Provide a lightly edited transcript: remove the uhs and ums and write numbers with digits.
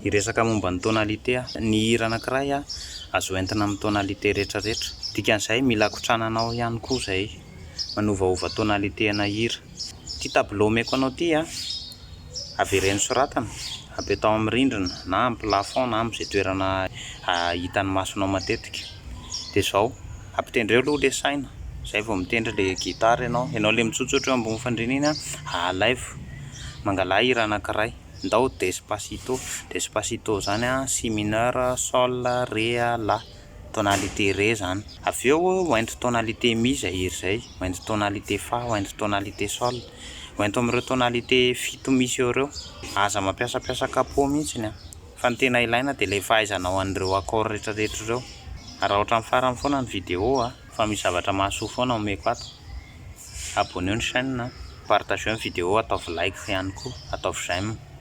Iresaka momba ny tonalité ny hira anankiray azo entina amin'ny tonalité rehetrarehetra. Dikan'izay mila akotrananao ihany koa izay manovaova tonalité ana hira. Ty tableau omeko anao ty avereny soratana apetao amin'ny rindrina na amin'ny plafond na amin'izay toerana hitan'ny masonao matetika. Dia izao ampitendreo aloha le saina, izay vao mitendry le gitara ianao le mitsotsotra eo ambony fandriana iny live mangala hira anankiray. Ndao Despacito. Despacito zany si mineur, sol, ré, la, tonalité ré zany. Avy eo oenty tonalité mi zay hira zay, oenty tonalité fa, oenty tonalité sol, oenty amin'ireo tonalité fito misy eo ireo. Aza mampiasapiasa capot mihitsiny fa ny tena ilaina dia ilay fahaizanao an'ireo accord rehetrarehetra ireo. Raha ohatra amin'ny farany foana ny vidéo fa misy zavatra mahasoa foana omeko ato. Abonneo ny chaîne, partageo ny vidéo, ataovy like ihany koa, ataovy j'aime.